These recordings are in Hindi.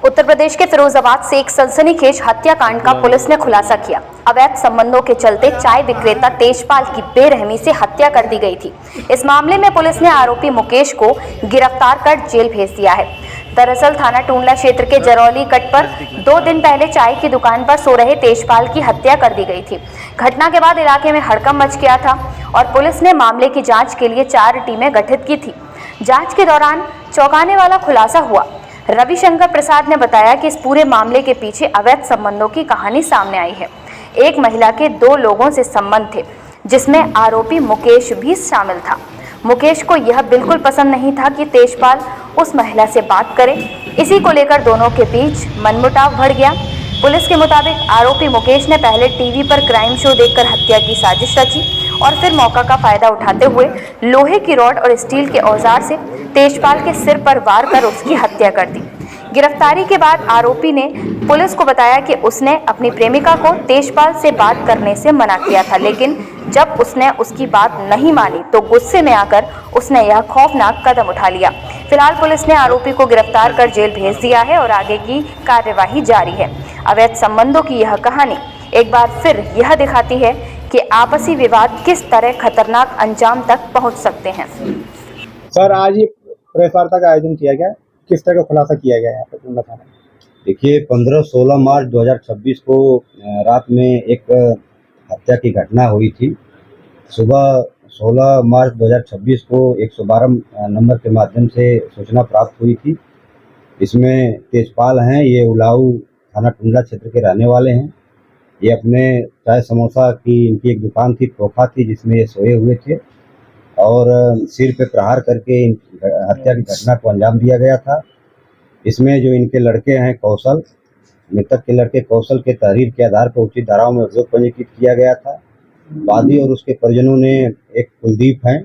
उत्तर प्रदेश के फिरोजाबाद से एक सनसनीखेज हत्याकांड का पुलिस ने खुलासा किया। अवैध संबंधों के चलते चाय विक्रेता तेजपाल की बेरहमी से हत्या कर दी गई थी। इस मामले में पुलिस ने आरोपी मुकेश को गिरफ्तार कर जेल भेज दिया है। दरअसल थाना टूंडला क्षेत्र के जरौली कट पर 2 दिन पहले चाय की दुकान पर सो रहे तेजपाल की हत्या कर दी गई थी। घटना के बाद इलाके में हड़कंप मच गया था और पुलिस ने मामले की जाँच के लिए 4 टीमें गठित की थी। जाँच के दौरान चौंकाने वाला खुलासा हुआ। रविशंकर प्रसाद ने बताया कि इस पूरे मामले के पीछे अवैध संबंधों की कहानी सामने आई है। एक महिला के 2 लोगों से संबंध थे, जिसमें आरोपी मुकेश भी शामिल था। मुकेश को यह बिल्कुल पसंद नहीं था कि तेजपाल उस महिला से बात करे। इसी को लेकर दोनों के बीच मनमुटाव बढ़ गया। पुलिस के मुताबिक आरोपी मुकेश ने पहले टीवी पर क्राइम शो देखकर हत्या की साजिश रची और फिर मौका का फायदा उठाते हुए लोहे की रॉड और स्टील के औजार से तेजपाल के सिर पर वार कर उसकी हत्या कर दी। गिरफ्तारी के बाद आरोपी ने पुलिस को बताया कि उसने अपनी प्रेमिका को तेजपाल से बात करने से मना किया था, लेकिन जब उसने उसकी बात नहीं मानी तो गुस्से में आकर उसने यह खौफनाक कदम उठा लिया। फिलहाल पुलिस ने आरोपी को गिरफ्तार कर जेल भेज दिया है और आगे की कार्यवाही जारी है। अवैध संबंधों की यह कहानी एक बार फिर यह दिखाती है कि आपसी विवाद किस तरह खतरनाक अंजाम तक पहुंच सकते हैं। सर, आज ये प्रेस वार्ता का आयोजन किया गया, किस तरह का खुलासा किया गया यहाँ पे टूंडला थाना? देखिए, 15-16 मार्च 2026 को रात में एक हत्या की घटना हुई थी। सुबह 16 मार्च 2026 को 112 नंबर के माध्यम से सूचना प्राप्त हुई थी। इसमें तेजपाल हैं, ये उलाऊ थाना टूंडला क्षेत्र के रहने वाले हैं। ये अपने चाय समोसा की इनकी एक दुकान थी, खोखा थी, जिसमें ये सोए हुए थे और सिर पे प्रहार करके हत्या की घटना को अंजाम दिया गया था। इसमें जो इनके लड़के हैं कौशल, मृतक के लड़के कौशल के तहरीर के आधार पर उचित धाराओं में अभियोग पंजीकृत किया गया था। वादी और उसके परिजनों ने एक कुलदीप हैं,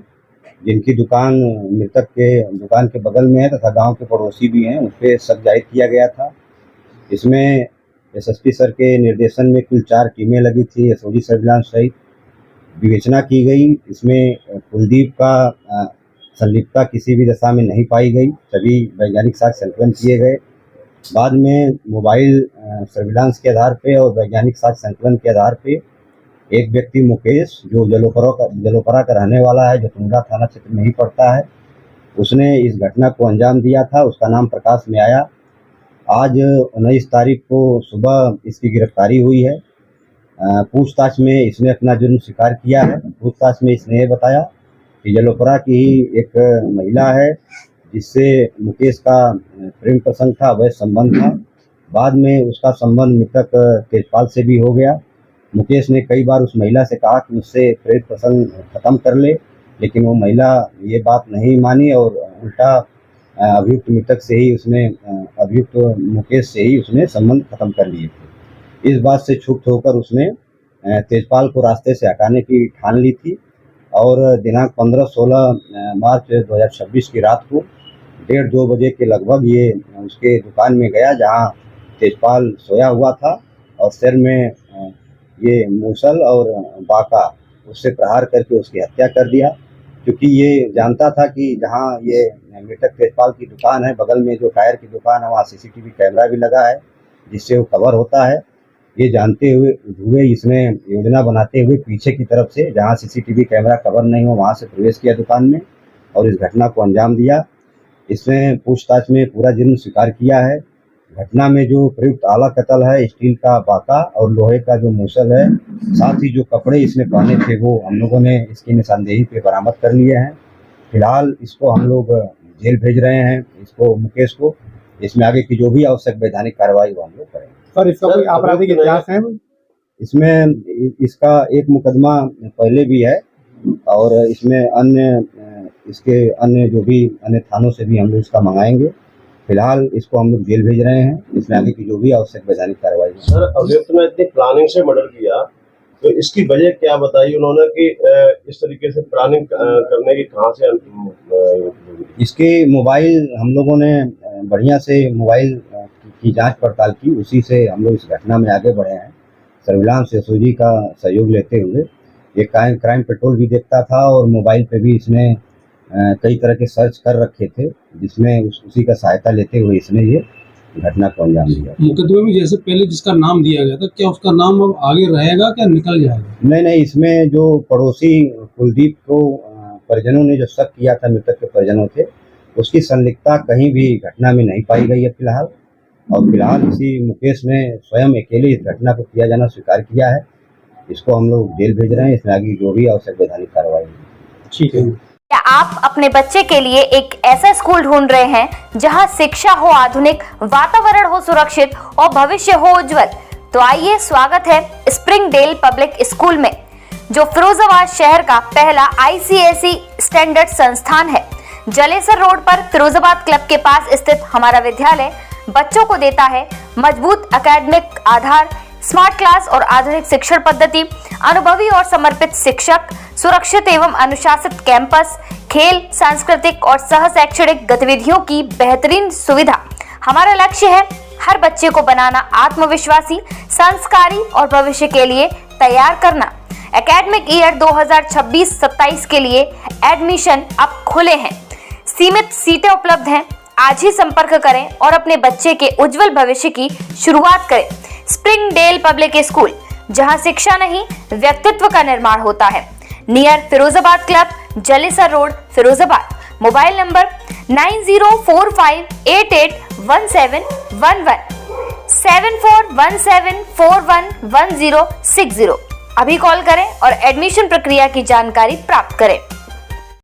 जिनकी दुकान मृतक के दुकान के बगल में है तथा गांव के पड़ोसी भी हैं, उस पर शक जाहिर किया गया था। इसमें एसएसपी सर के निर्देशन में कुल 4 टीमें लगी थी, एसओजी सर्विलांस सहित विवेचना की गई। इसमें कुलदीप का संलिप्तता किसी भी दशा में नहीं पाई गई। सभी वैज्ञानिक साक्ष्य संकलन किए गए। बाद में मोबाइल सर्विलांस के आधार पे और वैज्ञानिक साक्ष्य संकलन के आधार पे एक व्यक्ति मुकेश, जो जलोपरा का रहने वाला है, जो टूंडला थाना क्षेत्र में ही पड़ता है, उसने इस घटना को अंजाम दिया था। उसका नाम प्रकाश में आया। आज 19 तारीख को सुबह इसकी गिरफ्तारी हुई है। पूछताछ में इसने अपना जुर्म स्वीकार किया है। पूछताछ में इसने ये बताया कि जलोपरा की ही एक महिला है, जिससे मुकेश का प्रेम प्रसंग था, अवैध संबंध था। बाद में उसका संबंध मृतक तेजपाल से भी हो गया। मुकेश ने कई बार उस महिला से कहा कि उससे प्रेम प्रसंग खत्म कर ले, लेकिन वो महिला ये बात नहीं मानी और उल्टा अभियुक्त मृतक से ही उसने अभियुक्त मुकेश से ही उसने संबंध खत्म कर लिए थे। इस बात से क्षुब्ध होकर उसने तेजपाल को रास्ते से हटाने की ठान ली थी और दिनांक 15-16 मार्च 2026 की रात को 1:30-2 बजे के लगभग ये उसके दुकान में गया, जहां तेजपाल सोया हुआ था और सिर में ये मूसल और बाका उससे प्रहार करके उसकी हत्या कर दिया। क्योंकि ये जानता था कि जहां ये मृतक तेजपाल की दुकान है, बगल में जो टायर की दुकान है, वहाँ सीसीटीवी कैमरा भी लगा है, जिससे वो कवर होता है। ये जानते हुए इसने योजना बनाते हुए पीछे की तरफ से, जहां सीसीटीवी कैमरा कवर नहीं हो, वहां से प्रवेश किया दुकान में और इस घटना को अंजाम दिया। इसने पूछताछ में पूरा जुर्म स्वीकार किया है। घटना में जो प्रयुक्त आला कतल है, स्टील का बाका और लोहे का जो मूसल है, साथ ही जो कपड़े इसने पहने थे, वो हम लोगों ने इसकी निशानदेही पे बरामद कर लिए हैं। फिलहाल इसको हम लोग जेल भेज रहे हैं, इसको मुकेश को। इसमें आगे की जो भी आवश्यक वैधानिक कार्रवाई वो हम लोग करेंगे। सर, इसका कोई आपराधिक इतिहास है? इसमें इसका एक मुकदमा पहले भी है और इसमें इसके अन्य जो भी अन्य थानों से भी हम लोग इसका मंगाएंगे। फिलहाल इसको हम लोग जेल भेज रहे हैं। इसमें आगे की जो भी आवश्यक वैधानिक कार्रवाई। सर, अभियुक्त ने इतनी प्लानिंग से मर्डर किया, तो इसकी वजह क्या बताई उन्होंने कि इस तरीके से प्लानिंग करने की कहाँ से? इसके मोबाइल हम लोगों ने बढ़िया से मोबाइल की जांच पड़ताल की, उसी से हम लोग इस घटना में आगे बढ़े हैं। सर्विलांस एसओजी का सहयोग लेते हुए ये क्राइम पेट्रोल भी देखता था और मोबाइल पे भी इसने कई तरह के सर्च कर रखे थे, जिसमें उसी का सहायता लेते हुए इसने ये घटना को अंजाम दिया। मुकदमे में जैसे पहले जिसका नाम दिया गया था, क्या उसका नाम अब आगे रहेगा, क्या निकल जाएगा? नहीं, इसमें जो पड़ोसी कुलदीप को परिजनों ने जो शक किया था, मृतक के परिजनों थे, उसकी संलिप्तता कहीं भी घटना में नहीं पाई गई है फिलहाल। और फिलहाल इसी मुकेश ने स्वयं अकेले इस घटना को किया जाना स्वीकार किया है। इसको हम लोग जेल भेज रहे हैं। इसमें आगे जो भी आवश्यक वैधानिक कार्रवाई है। ठीक है। क्या आप अपने बच्चे के लिए एक ऐसा स्कूल ढूंढ रहे हैं जहां शिक्षा हो आधुनिक, वातावरण हो सुरक्षित और भविष्य हो उज्जवल? तो आइए, स्वागत है स्प्रिंगडेल पब्लिक स्कूल में, जो फिरोजाबाद शहर का पहला ICSE स्टैंडर्ड संस्थान है। जलेसर रोड पर फिरोजाबाद क्लब के पास स्थित हमारा विद्यालय बच्चों को देता है मजबूत एकेडमिक आधार, स्मार्ट क्लास और आधुनिक शिक्षण पद्धति, अनुभवी और समर्पित शिक्षक, सुरक्षित एवं अनुशासित कैंपस, खेल, सांस्कृतिक और सह शैक्षणिक गतिविधियों की बेहतरीन सुविधा। हमारा लक्ष्य है हर बच्चे को बनाना आत्मविश्वासी, संस्कारी और भविष्य के लिए तैयार करना। एकेडमिक ईयर 2026-27 के लिए एडमिशन अब खुले हैं। सीमित सीटें उपलब्ध हैं। आज ही संपर्क करें और अपने बच्चे के उज्जवल भविष्य की शुरुआत करें। स्प्रिंगडेल पब्लिक स्कूल, जहां शिक्षा नहीं व्यक्तित्व का निर्माण होता है। Near Firozabad club, Jalesar road, Firozabad. Mobile number 9045881711 7417411060। अभी कॉल करें और एडमिशन प्रक्रिया की जानकारी प्राप्त करें।